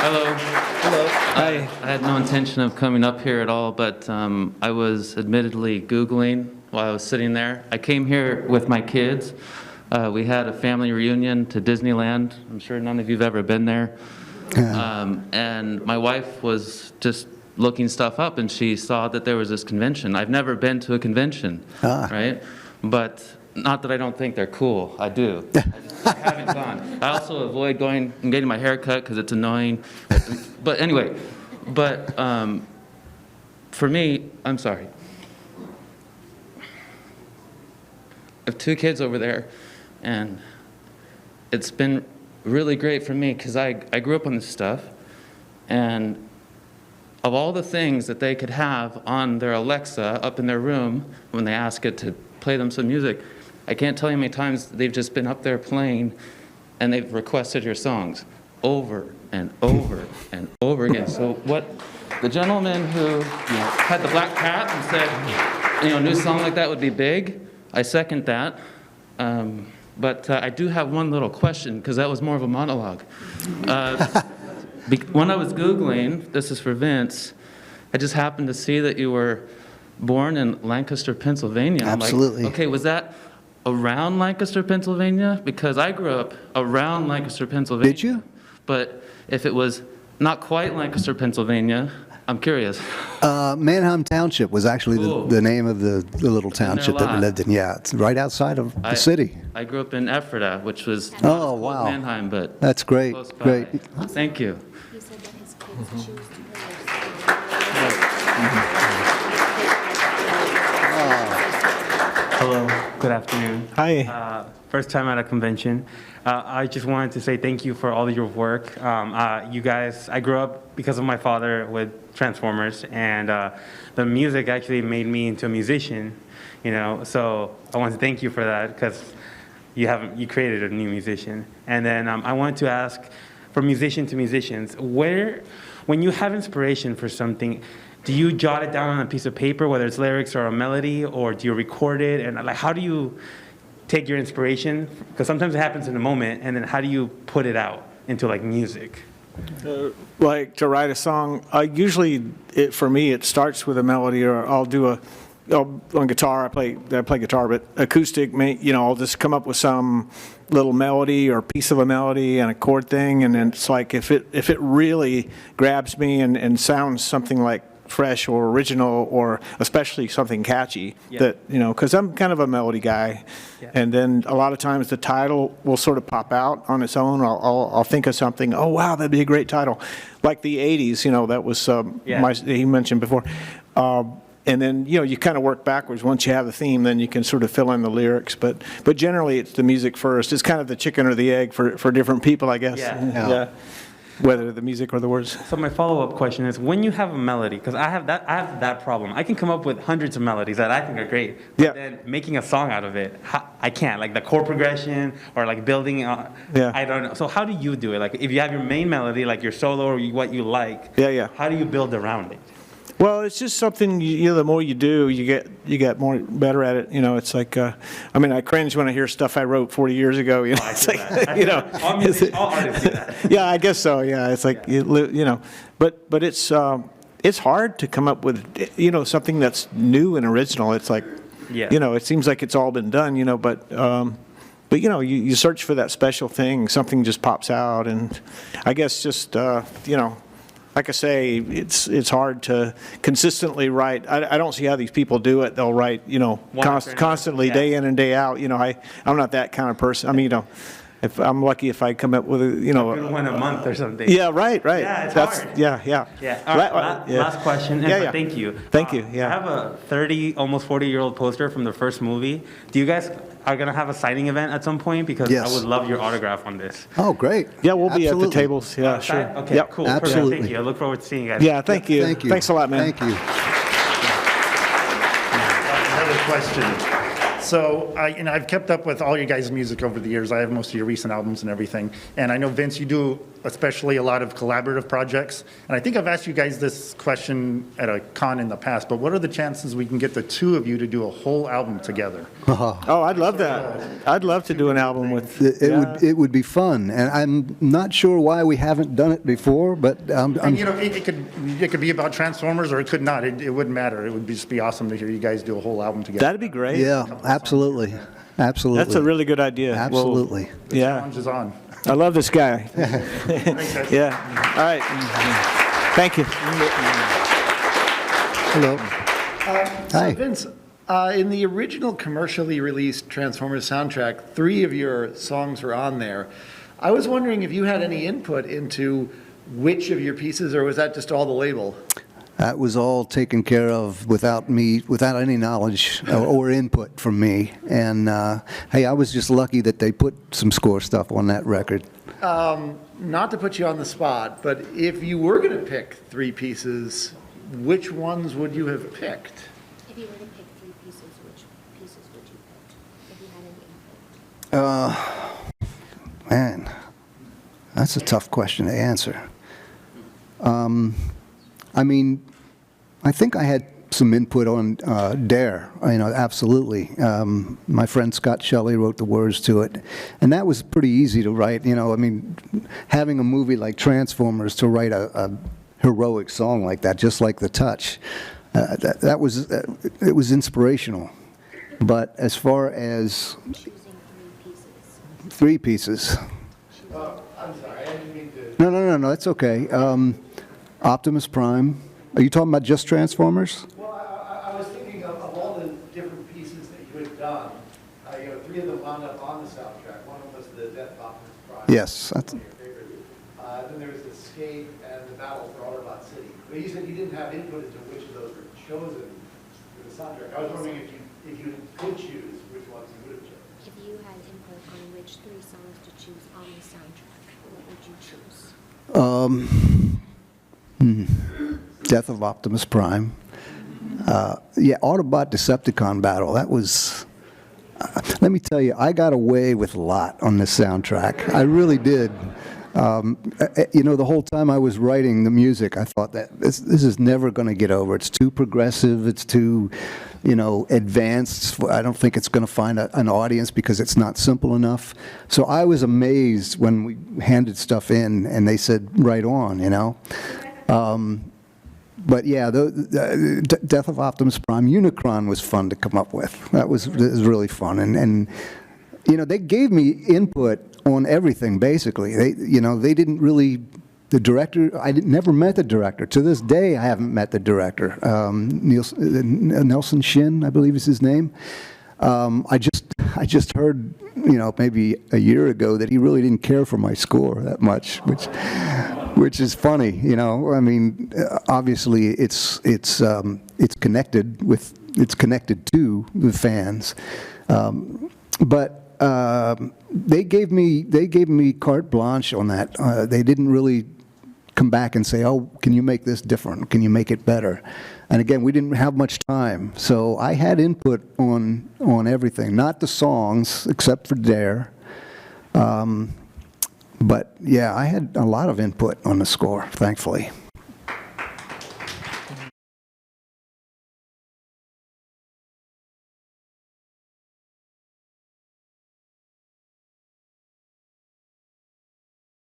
Hello. Hello. Hi. I had no intention of coming up here at all, but I was admittedly Googling while I was sitting there. I came here with my kids. We had a family reunion to Disneyland. I'm sure none of you have ever been there. And my wife was just looking stuff up, and she saw that there was this convention. I've never been to a convention, right? But not that I don't think they're cool. I do. I haven't gone. I also avoid going and getting my hair cut because it's annoying. But anyway, for me, I'm sorry. I have two kids over there, and it's been really great for me because I grew up on this stuff, and of all the things that they could have on their Alexa up in their room when they ask it to play them some music, I can't tell you how many times they've just been up there playing and they've requested your songs over and over and over again. So what the gentleman who had the black cat and said, a new song like that would be big, I second that. But I do have one little question because that was more of a monologue. When I was Googling, this is for Vince, I just happened to see that you were born in Lancaster, Pennsylvania. Absolutely. I'm like, okay, was that around Lancaster, Pennsylvania? Because I grew up around Lancaster, Pennsylvania. Did you? But if it was not quite Lancaster, Pennsylvania, I'm curious. Manheim Township was actually the name of the little township that we lived in. Yeah, it's right outside of the city. I grew up in Ephrata, which was oh wow, Manheim, but that's great. Great. Thank you. He said that his kids choose to Hello, good afternoon. Hi. First time at a convention. I just wanted to say thank you for all of your work. You guys, I grew up because of my father with Transformers, and the music actually made me into a musician, so I want to thank you for that because you created a new musician. And then I wanted to ask, from musician to musicians, when you have inspiration for something, do you jot it down on a piece of paper, whether it's lyrics or a melody, or do you record it? And how do you take your inspiration? Because sometimes it happens in a moment, and then how do you put it out into music? Like to write a song, usually for me it starts with a melody, or I'll do on guitar. I play guitar, but acoustic. I'll just come up with some little melody or piece of a melody and a chord thing, and then it's like if it really grabs me and sounds something like fresh or original, or especially something catchy, that because I'm kind of a melody guy, and then a lot of times the title will sort of pop out on its own. I'll think of something. Oh wow, that'd be a great title, like the '80s. That was he mentioned before. And then you kind of work backwards. Once you have the theme, then you can sort of fill in the lyrics. But generally, it's the music first. It's kind of the chicken or the egg for different people, I guess. Yeah. Whether the music or the words. So my follow-up question is, when you have a melody, because I have that problem. I can come up with hundreds of melodies that I think are great, but then making a song out of it, I can't. Like the chord progression or building. I don't know. So how do you do it? If you have your main melody, like your solo or what you like. How do you build around it? Well, it's just something the more you do, you get more better at it. It's like I cringe when I hear stuff I wrote 40 years ago. It's like all artists do that. Yeah, I guess so. Yeah, it's like but it's hard to come up with something that's new and original. It's like it seems like it's all been done. But you search for that special thing. Something just pops out, and I guess just like I say, it's hard to consistently write. I don't see how these people do it. They'll write, constantly, day in and day out. I'm not that kind of person. If I'm lucky if I come up with one a month or something. Yeah, right. Yeah, it's hard. Yeah. All right, last question. Thank you. Thank you. I have a 30, almost 40-year-old poster from the first movie. Do you guys are gonna have a signing event at some point? Because I would love your autograph on this. Oh, great. Yeah, we'll be at the tables. Yeah, sure. Okay, cool. Absolutely. Thank you. I look forward to seeing you guys. Yeah, thank you. Thank you. Thanks a lot, man. Thank you. Another question. So I've kept up with all your guys' music over the years. I have most of your recent albums and everything. And I know, Vince, you do especially a lot of collaborative projects. And I think I've asked you guys this question at a con in the past, but what are the chances we can get the two of you to do a whole album together? Oh, I'd love that. I'd love to do an album with. It would be fun, and I'm not sure why we haven't done it before, but And you know, it could be about Transformers, or it could not. It wouldn't matter. It would just be awesome to hear you guys do a whole album together. That'd be great. yeah, absolutely, absolutely. That's a really good idea. Absolutely. Well, The yeah. challenge is on. I love this guy. Thanks, guys. Yeah. All right. Thank you. Hello. Hi. So Vince, in the original commercially released Transformers soundtrack, 3 of your songs were on there. I was wondering if you had any input into which of your pieces, or was that just all the label? That was all taken care of without any knowledge or input from me. And hey, I was just lucky that they put some score stuff on that record. Not to put you on the spot, but if you were going to pick 3 pieces, which ones would you have picked? If you were to pick 3 pieces, which pieces would you pick? If you had any input. Man, that's a tough question to answer. I mean, I think I had some input on Dare, absolutely. My friend Scott Shelley wrote the words to it, and that was pretty easy to write. I mean, having a movie like Transformers, to write a heroic song like that, just like The Touch, it was inspirational. But as far as Choosing 3 pieces. 3 pieces, I'm sorry, I didn't mean to. no, that's okay. Optimus Prime. Are you talking about just Transformers? Well, I was thinking of all the different pieces that you had done. 3 of them wound up on the soundtrack. One of them was the Death of Optimus Prime. Yes. One of your favorites. Then there was the Escape and the Battle for Autobot City. But you said you didn't have input into which of those were chosen for the soundtrack. I was wondering if you could choose, which ones you would have chosen. If you had input on which 3 songs to choose on the soundtrack, what would you choose? Death of Optimus Prime. Yeah, Autobot Decepticon battle. That was. Let me tell you, I got away with a lot on this soundtrack. I really did. The whole time I was writing the music, I thought that this is never going to get over. It's too progressive. It's too, advanced. I don't think it's going to find an audience because it's not simple enough. So I was amazed when we handed stuff in and they said, right on, But yeah, the Death of Optimus Prime, Unicron was fun to come up with. That was really fun, and they gave me input on everything basically. They didn't really. The director, never met the director. To this day, I haven't met the director. Nelson Shin, I believe is his name. I just heard, maybe a year ago that he really didn't care for my score that much, which is funny, I mean, obviously it's connected to the fans, but they gave me carte blanche on that. They didn't really come back and say, oh, can you make this different? Can you make it better? And again, we didn't have much time, so I had input on everything, not the songs except for Dare. But yeah, I had a lot of input on the score, thankfully.